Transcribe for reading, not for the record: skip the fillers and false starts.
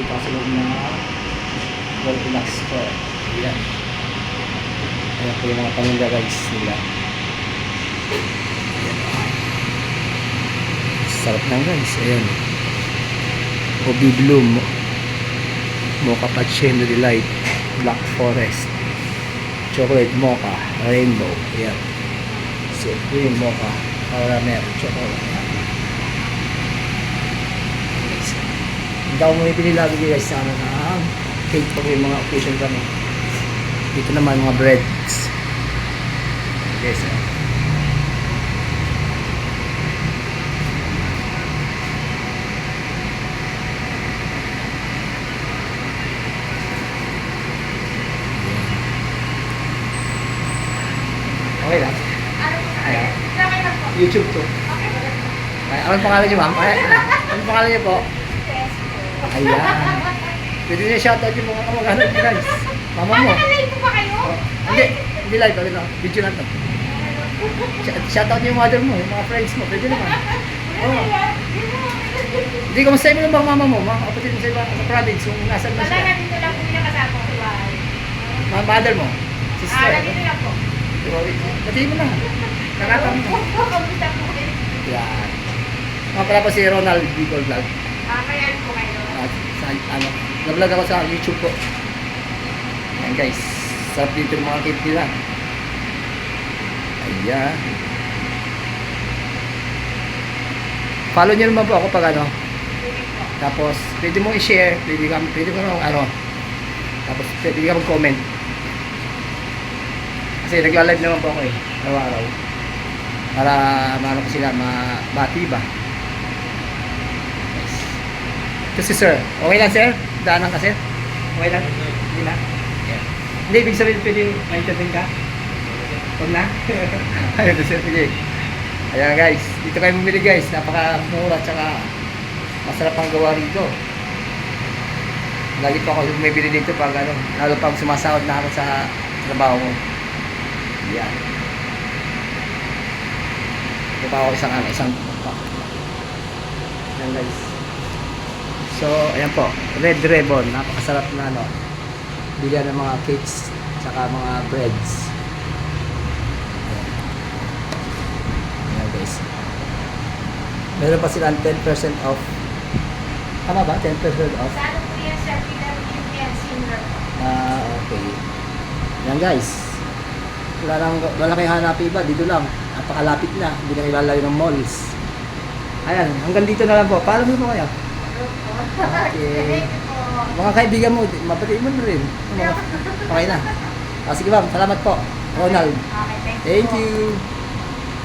dito sa loob ng Goldilocks Store. Ayan. Ayan po yung mga paninda guys nila. Ayan. Sarap lang guys. Ayan. Obi Bloom. Mocha Pacino Delight. Black Forest. Chocolate Mocha. Rainbow. Ayan. Supreme Mocha. Caramel. Chocolate. Hindi ako bumibili lagi guys sa ano na cake pag may mga occasion kami. Dito naman mga breads. Yes. Okay lang. Ayan. YouTube to. Ay, anong pangalan niyo ma'am? Ay, anong pangalan niyo po? Ayan. Pwede niya shoutout yung mga kamag-anak niyo guys. Mama mo. Live po ba kayo? Oh, hindi live. Ano na? Video lang to. Shoutout niyo yung mother mo, yung mga friends mo. Pwede naman. Oh. Hindi, kamusta mo lang bang mama mo? Mga kapatid mo sa iba, sa province, kung nasan na Wala siya. na dito lang po yung kasama ko. Mga mother mo. Sister. Nandito lang po. Pati mo na. Nakakam mo. Kamusta po kayo? Yan. Mga pala po si Ronald Bicol Vlog. Kaya ano po kayo? At sa ano, nag-vlog ako sa YouTube po. Ayan guys, sarap dito yung mga cake nila. Ayan. Follow nyo naman po ako pag ano. Tapos, pwede mo i-share, pwede mo ano. Tapos, pwede ka mag-comment. Kasi nagla-live naman po ako eh, araw-araw. Para maano ko sila, mabati ba. Kasi sir, okay lang sir? Daanan ka sir? Okay lang? Hindi na? Yeah. Hindi, ibig sabihin pwede ma-entertain ka? Huwag na? Ayun sir, sige. Ayan guys, dito kayo bumili guys. Napaka-mura at saka masarap ang gawa rito. Lagi pa ako bumibili dito pag ano, lalo pag sumasahod na ako sa trabaho ko. Ayan. Ito pa ako isang ayan guys. So, ayan po, Red Ribbon, napakasarap na ano, bilihan ng mga cakes, saka mga breads. Ayan guys. Meron pa silang 10% off. Tama ba? 10% off? Sa ano po yan, sir? PWPN Senior po. Okay. Ayan guys. Wala kayong hanapin iba, dito lang. Napakalapit na, hindi na ilalayo ng malls. Ayan, hanggang dito na lang po. Paalam mo po kayo. Okay. Mga kaibigan mo, mabatiin mo na rin. Okay na. Sige ma'am, salamat po. Ronald. Okay, Thank you.